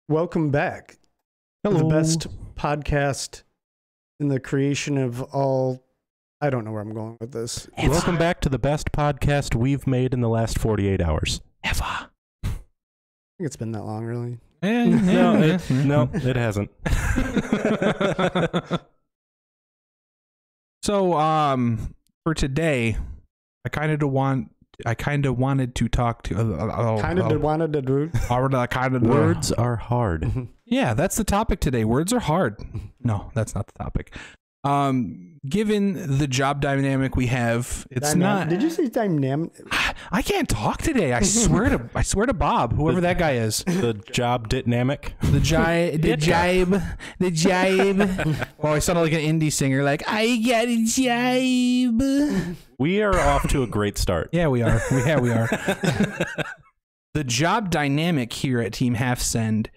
Welcome back. Hello. The best podcast in the creation of all. I don't know where I'm going with this. Welcome back to the best podcast we've made in the last 48 hours. Ever. I think it's been that long, really. No, it hasn't. So, for today, I kind of wanted to talk to. Words are hard. Yeah, that's the topic today. Words are hard. No, that's not the topic. Given the job dynamic we have, it's not. Did you say dynamic? I can't talk today. I swear to Bob, whoever that guy is. The job dynamic. The jibe. Oh, I sounded like an indie singer. Like, I got a jibe. We are off to a great start. Yeah, we are. We are. The job dynamic here at Team Half Send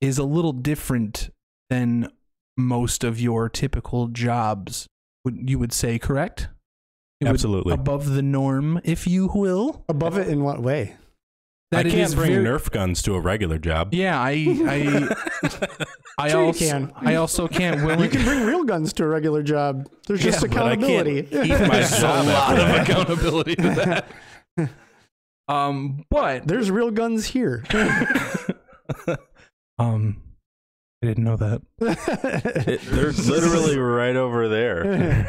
is a little different than most of your typical jobs. You would say, correct? Absolutely. Above the norm, if you will. Above it in what way? I can't bring Nerf guns to a regular job. Yeah, I also can't. You can bring real guns to a regular job. There's just accountability. But I can't keep my job. A lot of accountability to that. But there's real guns here. I didn't know that. They're literally right over there. In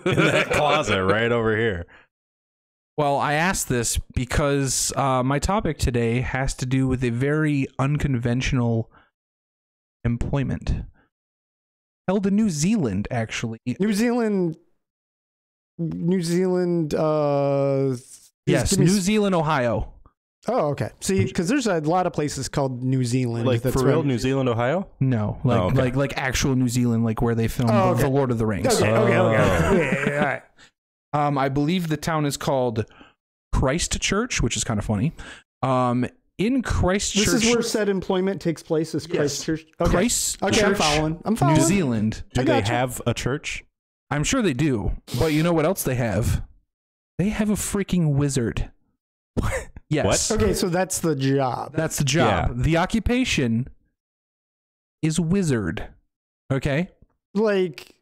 that closet right over here. Well, I asked this because my topic today has to do with a very unconventional employment held in New Zealand, actually. New Zealand. Yes, New Zealand, Ohio. Oh, okay. See, because there's a lot of places called New Zealand. Like for real, New Zealand, Ohio? No, like actual New Zealand, like where they filmed The Lord of the Rings. Okay. Yeah, all right. I believe the town is called Christchurch, which is kind of funny. In Christchurch, this is where said employment takes place. Is Christchurch? Okay. Christchurch, I'm following. New Zealand. Do they have a church? I'm sure they do. But you know what else they have? They have a freaking wizard. Yes. What? Okay, so that's the job. That's the job. Yeah. The occupation is wizard. Okay? Like,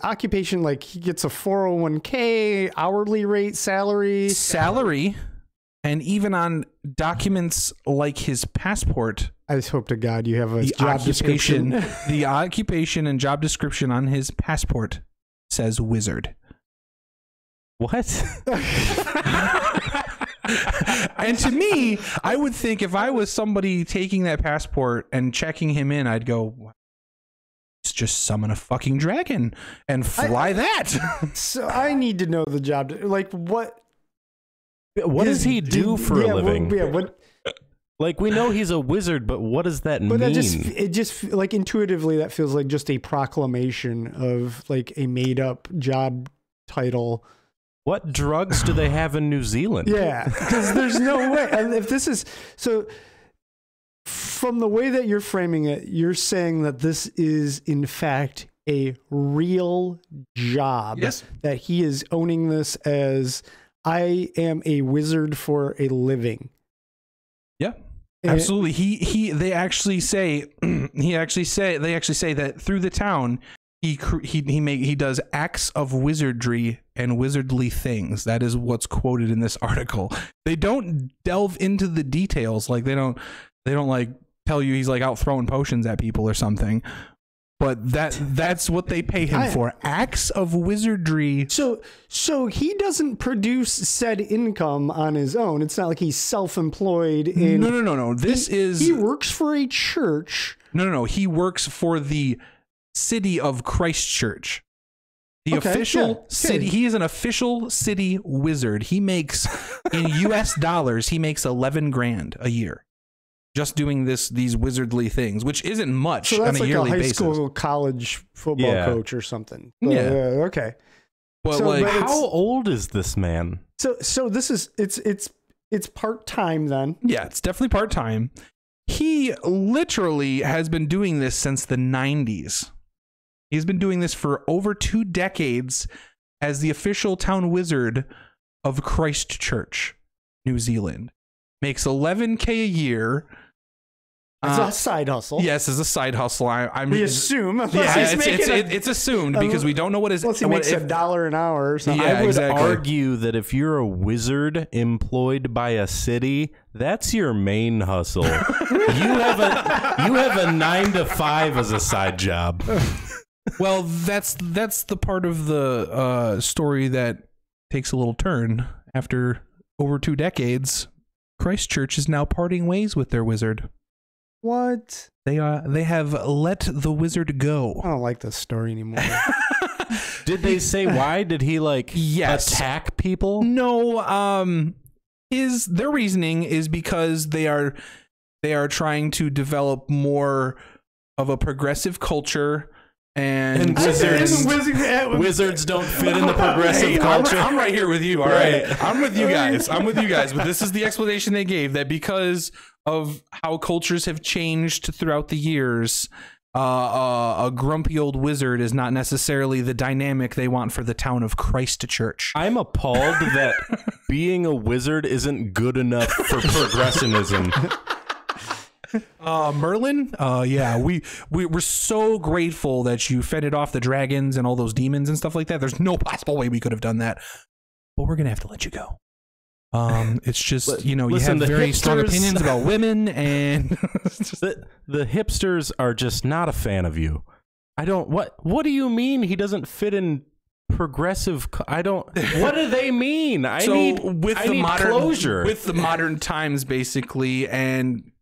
occupation, like he gets a 401k, hourly rate, salary. Salary, and even on documents like his passport. I just hope to God you have a job description. The occupation and job description on his passport says wizard. What? And to me, I would think if I was somebody taking that passport and checking him in, I'd go, it's just summon a fucking dragon and fly that. So I need to know the job. Like, what does he do for a living? What? Like, we know he's a wizard, but what does that mean? It just like intuitively that feels like just a proclamation of like a made up job title. What drugs do they have in New Zealand? Yeah, because there's no way. And if this is so, from the way that you're framing it, you're saying that this is in fact a real job. Yes. That he is owning this as I am a wizard for a living. Yeah, absolutely. They actually say that through the town. He does acts of wizardry and wizardly things. That is what's quoted in this article. They don't delve into the details. Like they don't like tell you he's like out throwing potions at people or something. But that's what they pay him for. Acts of wizardry. So he doesn't produce said income on his own. It's not like he's self-employed. No. He works for a church. No. He works for the city of Christchurch. The official city. He is an official city wizard. He makes in US dollars, he makes 11 grand a year. Just doing these wizardly things, which isn't much on a yearly basis. So that's like a high school, college football coach or something. Okay. But how old is this man? So this is it's part-time then. Yeah, it's definitely part-time. He literally has been doing this since the 90s. He's been doing this for over 2 decades as the official town wizard of Christchurch, New Zealand. Makes $11K a year. It's a side hustle. Yes, as a side hustle. We assume. It's assumed because we don't know what is. Unless he makes $1 an hour or something. Yeah, I would exactly. argue that if you're a wizard employed by a city, that's your main hustle. you have a 9 to 5 as a side job. Well, that's the part of the story that takes a little turn after over 2 decades. Christchurch is now parting ways with their wizard. What? They have let the wizard go. I don't like this story anymore. Did they say why? Did he attack people? No. Their reasoning is because they are trying to develop more of a progressive culture. And wizards don't fit in the progressive culture. I'm right here with you. All right. I'm with you guys. But this is the explanation they gave, that because of how cultures have changed throughout the years, a grumpy old wizard is not necessarily the dynamic they want for the town of Christchurch. I'm appalled that being a wizard isn't good enough for progressivism. Merlin, yeah, we're so grateful that you fended off the dragons and all those demons and stuff like that. There's no possible way we could have done that, but we're gonna have to let you go. It's just, you have very strong opinions about women, and the hipsters are just not a fan of you. What do you mean he doesn't fit in progressive? What do they mean? I need closure with the modern times, basically, and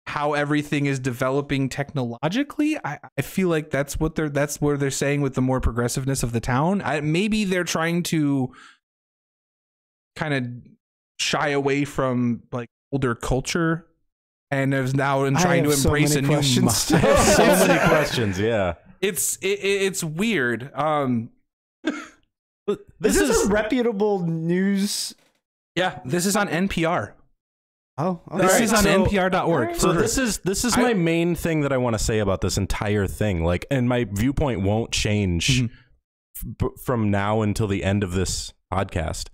how everything is developing technologically. I feel like that's what they're saying with the more progressiveness of the town. Maybe they're trying to kind of shy away from like older culture and is now trying to embrace a new so many questions. Yeah, it's weird. This is a reputable news. Yeah, this is on NPR. Oh, okay. This is on NPR.org. So this is my main thing that I want to say about this entire thing. And my viewpoint won't change from now until the end of this podcast.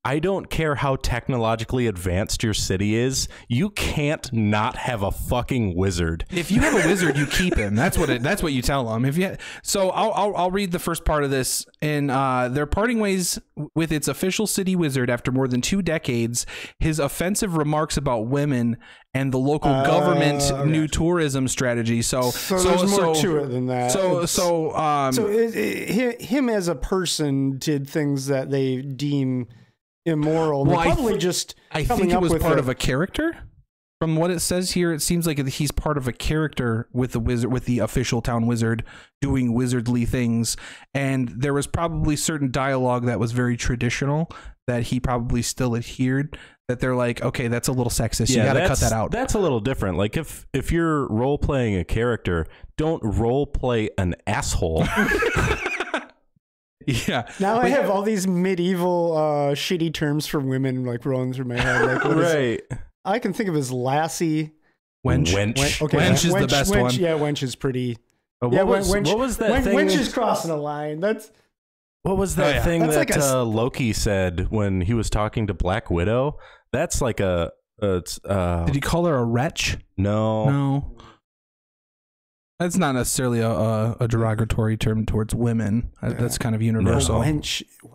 I don't care how technologically advanced your city is. You can't not have a fucking wizard. If you have a wizard, you keep him. That's what you tell them. So I'll read the first part of this. And they're parting ways with its official city wizard after more than 2 decades. His offensive remarks about women and the local government new tourism strategy. So there's more to it than that. So him as a person did things that they deem immoral. Well, I think it was part of a character. From what it says here, it seems like he's part of a character with the wizard, with the official town wizard, doing wizardly things. And there was probably certain dialogue that was very traditional that he probably still adhered. That they're like, okay, that's a little sexist. You got to cut that out. That's a little different. Like if you're role playing a character, don't role play an asshole. Yeah. Now I have all these medieval shitty terms for women like rolling through my head. Like, right. I can think of as lassie. Wench. Okay, wench is the best one. Yeah, wench is pretty. What was that thing? Wench is crossing a line. What was that thing that Loki said when he was talking to Black Widow? That's like a. Did he call her a wretch? No. That's not necessarily a derogatory term towards women. That's kind of universal.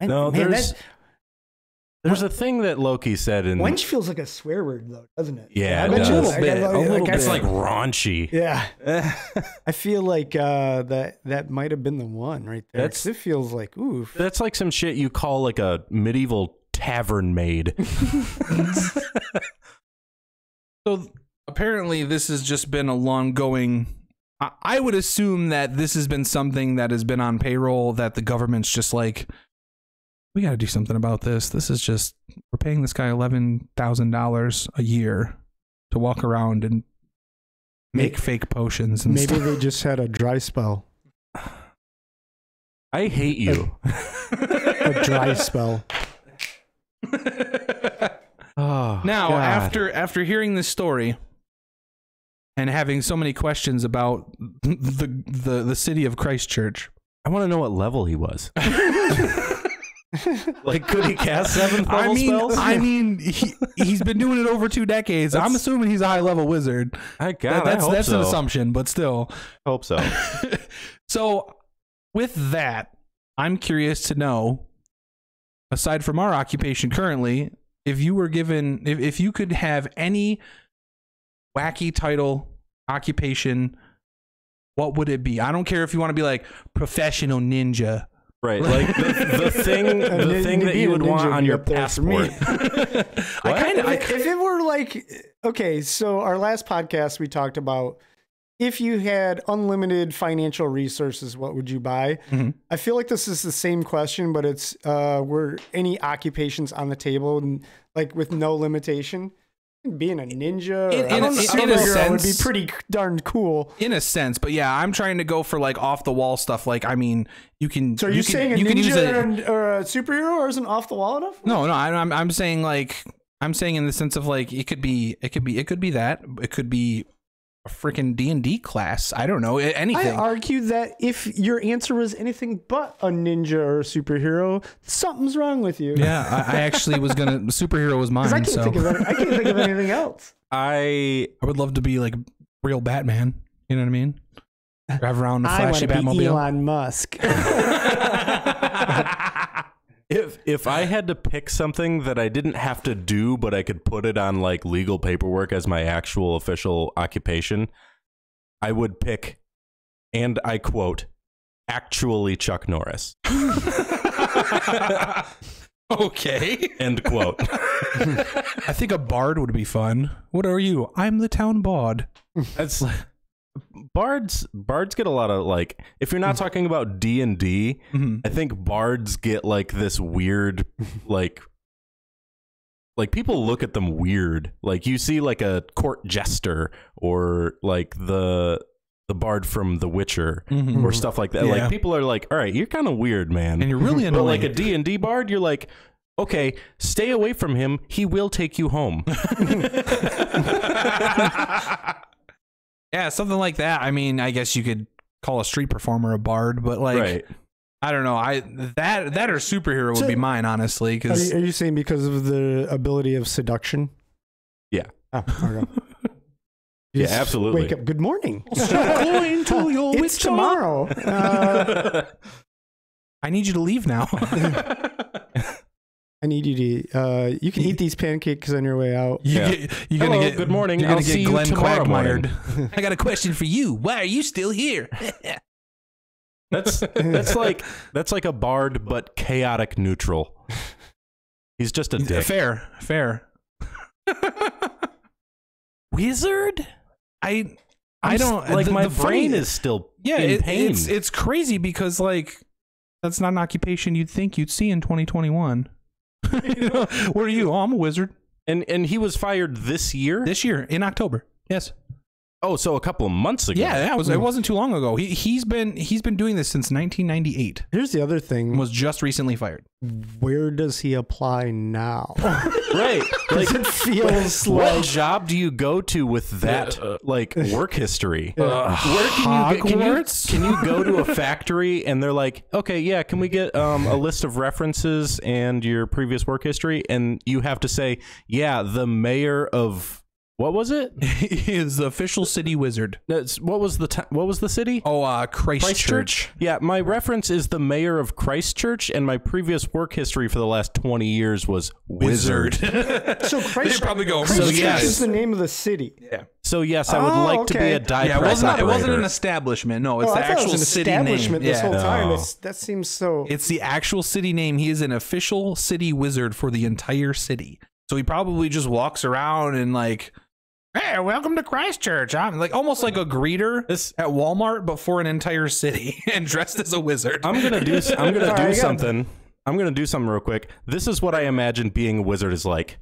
No, there's a thing that Loki said. Wench feels like a swear word, though, doesn't it? Yeah, a little bit. It's like raunchy. Yeah. I feel like that might have been the one right there. It feels like, oof. That's like some shit you call like a medieval tavern maid. So apparently this has just been a long going. I would assume that this has been something that has been on payroll, that the government's just like, we got to do something about this. This is just, we're paying this guy $11,000 a year to walk around and make fake potions. And maybe they just had a dry spell. I hate you. A dry spell. Oh, now, God. after hearing this story and having so many questions about the city of Christchurch, I want to know what level he was. Like, could he cast 7th level spells? I mean, he's been doing it over 2 decades. I'm assuming he's a high level wizard. That's an assumption, but still. Hope so. So, with that, I'm curious to know, aside from our occupation currently, if you were given, if you could have any wacky title, occupation, what would it be? I don't care if you want to be like professional ninja. Right, like the thing that you would want on your passport. If it were like, okay, so our last podcast we talked about if you had unlimited financial resources, what would you buy? Mm-hmm. I feel like this is the same question, but it's were any occupations on the table and like with no limitation? Being a ninja or in a sense would be pretty darn cool. In a sense, but yeah, I'm trying to go for like off the wall stuff. Like, I mean, you can. So are you saying a ninja or a superhero or isn't off the wall enough? No. I'm saying like in the sense of like it could be that it could be a freaking D&D class. I don't know, anything. I argue that if your answer was anything but a ninja or a superhero, something's wrong with you. Yeah, I actually was gonna. Superhero was mine. I can't think of anything else. I would love to be like real Batman. You know what I mean? Drive around in a flashy Batmobile. Elon Musk. If I had to pick something that I didn't have to do, but I could put it on like legal paperwork as my actual official occupation, I would pick, and I quote, actually Chuck Norris. Okay. End quote. I think a bard would be fun. What are you? I'm the town bard. That's bards get a lot of like, if you're not talking about D&D, I think bards get like this weird like people look at them weird. Like you see like a court jester or like the bard from The Witcher or stuff like that. Yeah. Like people are like, all right, you're kind of weird, man. And you're really annoying. But like a D&D bard, you're like, okay, stay away from him. He will take you home. Yeah, something like that. I mean, I guess you could call a street performer a bard, but like, right. I don't know. That or superhero would be mine, honestly. Because are you saying because of the ability of seduction? Yeah. Oh, okay. Yeah, absolutely. Wake up. Good morning. It's tomorrow. I need you to leave now. I need you to. You can eat these pancakes on your way out. You're gonna get. Good morning. You're gonna see get Glenn you tomorrow Quagmired. I got a question for you. Why are you still here? That's like a bard, but chaotic neutral. He's just a dick. Fair. Wizard? I don't like my brain is still in pain. It's crazy because like that's not an occupation you'd think you'd see in 2021. You know, what are you? Oh, I'm a wizard. And he was fired this year? This year in October. Yes. Oh, so a couple of months ago. Yeah, it wasn't too long ago. He's been doing this since 1998. Here's the other thing. Was just recently fired. Where does he apply now? Right. Like it feels what job do you go to with that like work history? Where can you go to a factory and they're like, okay, yeah, can we get a list of references and your previous work history? And you have to say, yeah, the mayor of what was it? He is the official city wizard. What was the city? Oh, Christchurch. Yeah, my reference is the mayor of Christchurch, and my previous work history for the last 20 years was wizard. So Christchurch is the name of the city. Yeah. So yes, I would like to be a die press operator. It wasn't an establishment. No, it's the actual city name. This whole time. That seems so. It's the actual city name. He is an official city wizard for the entire city. So he probably just walks around and like, hey, welcome to Christchurch. I'm like almost like a greeter at Walmart, but for an entire city and dressed as a wizard. I'm gonna do something. I'm gonna do something real quick. This is what I imagine being a wizard is like.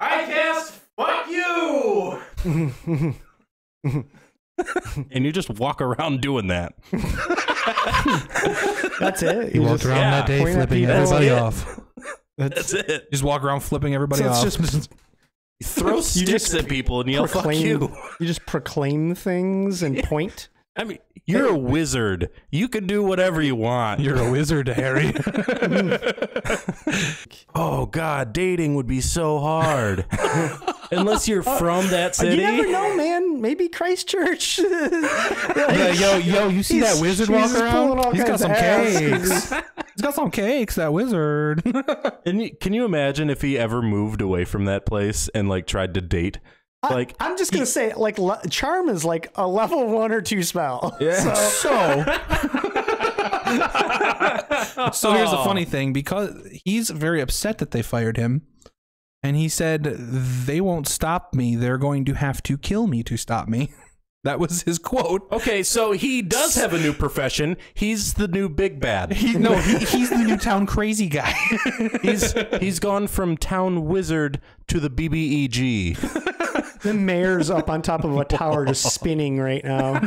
I cast fuck you. And you just walk around doing that. That's it. You walked around that day flipping everybody off. That's it. Just walk around flipping everybody off. Throw sticks at people and yell, fuck you. You just proclaim things and point. I mean, you're a wizard. You can do whatever you want. You're a wizard, Harry. Oh, God, dating would be so hard. Unless you're from that city. You never know, man. Maybe Christchurch. Yo, you see that wizard walking around? He's got some cakes. He's got some cakes, that wizard. And can you imagine if he ever moved away from that place and like tried to date? Like, I'm just gonna say, like, charm is like a level 1 or 2 spell. Yeah. So here's the funny thing, because he's very upset that they fired him, and he said, "They won't stop me. They're going to have to kill me to stop me." That was his quote. Okay, so he does have a new profession. He's the new big bad. He's the new town crazy guy. He's gone from town wizard to the BBEG. The mayor's up on top of a tower just spinning right now.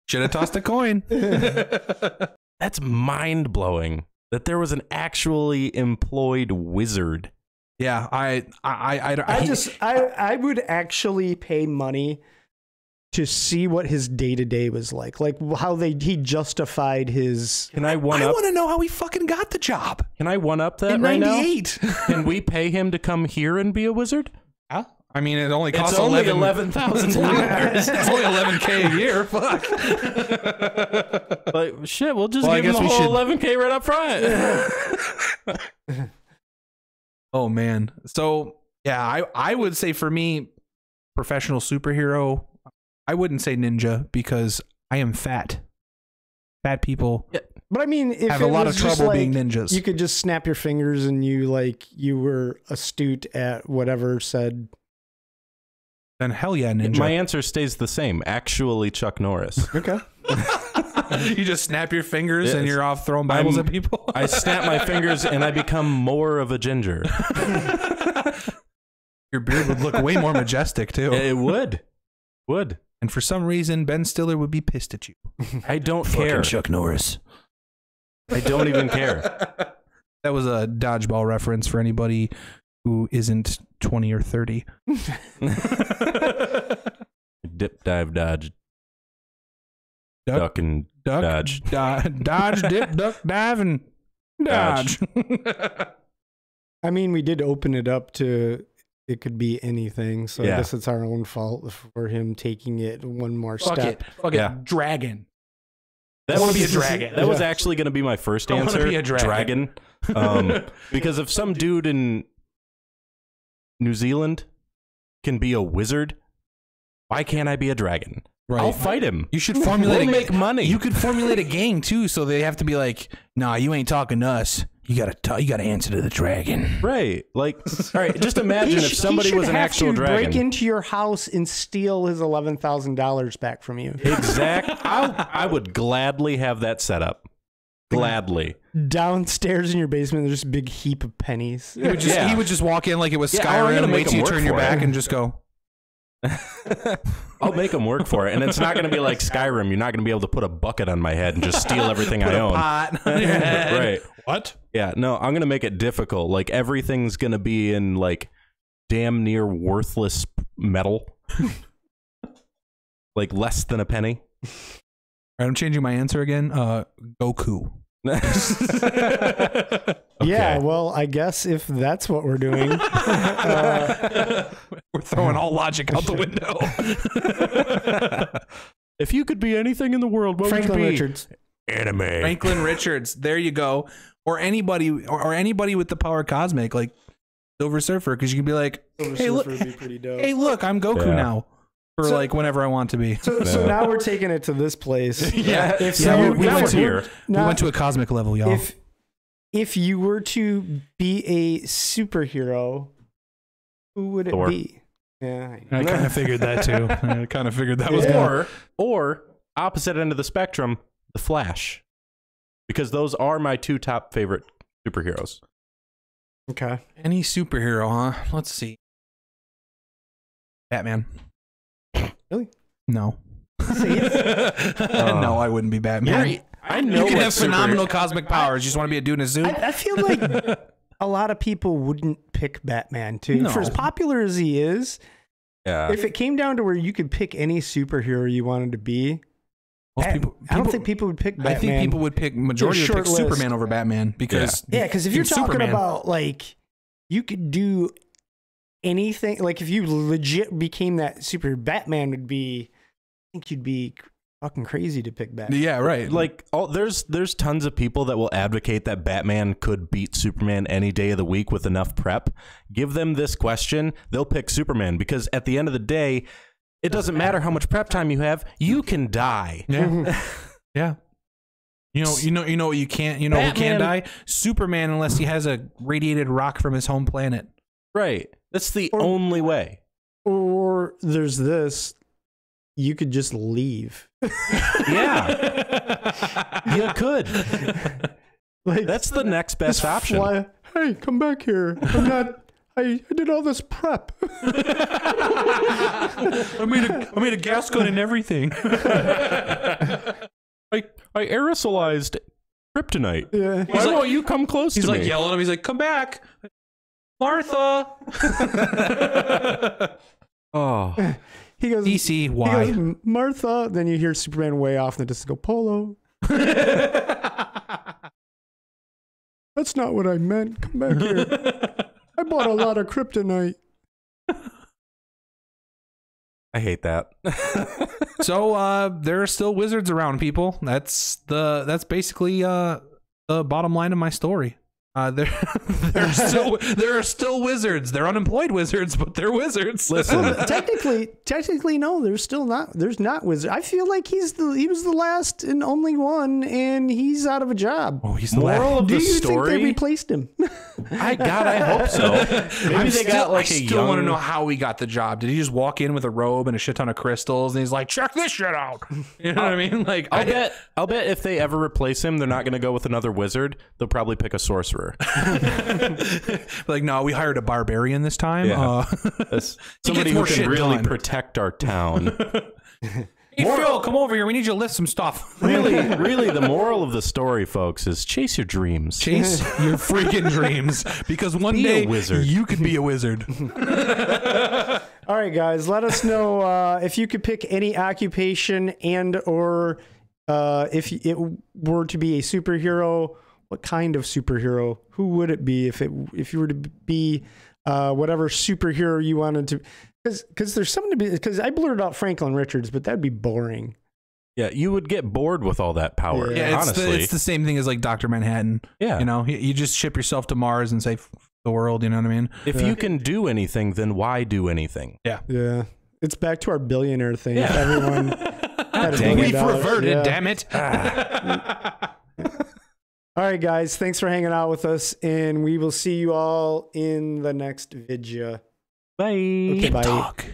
Should have tossed a coin. That's mind-blowing that there was an actually employed wizard. Yeah, I would actually pay money to see what his day-to-day was like how he justified his. Can I one I up? want to know how he fucking got the job. Can I one up that in right 98. now? Can we pay him to come here and be a wizard? Huh? I mean, it only costs it's only $11,000. It's only $11K a year. Fuck. Like shit, we'll just give him the whole $11K right up front. Oh man. So yeah, I would say for me, professional superhero. I wouldn't say ninja because I am fat. Fat people. Yeah. But I mean, if have a lot of trouble being ninjas. You could just snap your fingers and you were astute at whatever said. Then hell yeah, ninja. My answer stays the same. Actually, Chuck Norris. Okay. You just snap your fingers and you're off throwing Bibles at people. I snap my fingers and I become more of a ginger. Your beard would look way more majestic too. It would. And for some reason, Ben Stiller would be pissed at you. I don't care. Chuck Norris. I don't even care. That was a dodgeball reference for anybody who isn't 20 or 30. Dip, dive, dodge. Duck and dodge. Dodge, dip, duck, dive, and dodge. I mean, we did open it up to it could be anything, so I guess it's our own fault for him taking it one more step. Fuck it. Dragon. That would be a dragon. That was actually going to be my first answer. Be a dragon. Because if some dude in New Zealand can be a wizard, why can't I be a dragon? Right. I'll fight him. You should formulate. Make money. You could formulate a gang too, so they have to be like, "Nah, you ain't talking to us. You gotta answer to the dragon." Right. Like, all right. Just imagine if somebody was an actual dragon. Break into your house and steal his $11,000 back from you. Exactly. I would gladly have that set up. Gladly. Downstairs in your basement, there's just a big heap of pennies. He would just walk in like it was Skyrim, wait till you turn your back and just go. I'll make them work for it, and it's not going to be like Skyrim. You're not going to be able to put a bucket on my head and just steal everything I own. Pot on your head. Right? What? Yeah. No, I'm going to make it difficult. Like everything's going to be in like damn near worthless metal, like less than a penny. All right, I'm changing my answer again. Goku. Okay. Yeah, well, I guess if that's what we're doing, we're throwing all logic out the window. If you could be anything in the world, what Franklin would you be? Richards. Anime. Franklin Richards. There you go. Or anybody, or anybody with the power cosmic, like Silver Surfer, because you can be like, hey, look, I'm Goku now. For like whenever I want to be. So now we're taking it to this place. We went to a cosmic level, y'all. If you were to be a superhero, who would it be? Yeah, I kind of figured that too. I kind of figured that was or opposite end of the spectrum, the Flash, because those are my two top favorite superheroes. Okay. Any superhero, huh? Let's see. Batman. Really? No. No, I wouldn't be Batman. Yeah, I know you can have phenomenal cosmic powers. You just want to be a dude in a suit? I feel like a lot of people wouldn't pick Batman too. No. For as popular as he is, Yeah. If it came down to where you could pick any superhero you wanted to be, I don't think people would pick Batman. I think people would pick majority would pick list. Superman over Batman because because if you're talking Superman. about like you could do anything, like if you legit became that super Batman would be, I think you'd be fucking crazy to pick Batman. Yeah, right. Like there's tons of people that will advocate that Batman could beat Superman any day of the week with enough prep. Give them this question, they'll pick Superman because at the end of the day, it doesn't matter how much prep time you have, you can die. Yeah. Yeah. You know you can't, who can die? Superman, unless he has a radiated rock from his home planet. Right. That's the only way. Or there's this, you could just leave. Yeah. You could. Like That's the next best option. Fly, hey, come back here. I did all this prep. I made a gas gun and everything. I aerosolized kryptonite. Yeah. Why won't you come close to me? He's like yelling at him. He's like, come back, Martha. Oh. He goes, DC, why? He goes, Martha. Then you hear Superman way off in the distance go, Polo. That's not what I meant. Come back here. I bought a lot of kryptonite. I hate that. So there are still wizards around, people. That's basically the bottom line of my story. There are still wizards. They're unemployed wizards, but they're wizards. Listen, Technically, no. There's not wizard. I feel like he was the last and only one, and he's out of a job. Oh, he's the moral of Do the you think story. they replaced him? I hope so. Maybe they got like I a still young. want to know how he got the job. Did he just walk in with a robe and a shit ton of crystals, and he's like, "Check this shit out"? You know what I mean? Like, I'll bet if they ever replace him, they're not going to go with another wizard. They'll probably pick a sorcerer. Like, no, we hired a barbarian this time. Yeah. Somebody who more can shit really done. protect our town. Hey, Phil, come over here. We need you to lift some stuff. Really, the moral of the story, folks, is chase your dreams. Chase your freaking dreams, because one Be a day wizard. you could be a wizard. All right, guys, let us know if you could pick any occupation and or if it were to be a superhero, what kind of superhero? Who would it be if you were to be whatever superhero you wanted to? Because there's something to be. Because I blurted out Franklin Richards, but that'd be boring. Yeah, you would get bored with all that power. Yeah, honestly, it's the same thing as like Dr. Manhattan. Yeah. You know, you just ship yourself to Mars and say, "F the world," you know what I mean? if you can do anything, then why do anything? Yeah. Yeah, it's back to our billionaire thing. Yeah. Everyone, had $1 billion. We've reverted, Yeah. damn it. All right, guys, thanks for hanging out with us, and we will see you all in the next video. Bye. Okay, bye. Talk.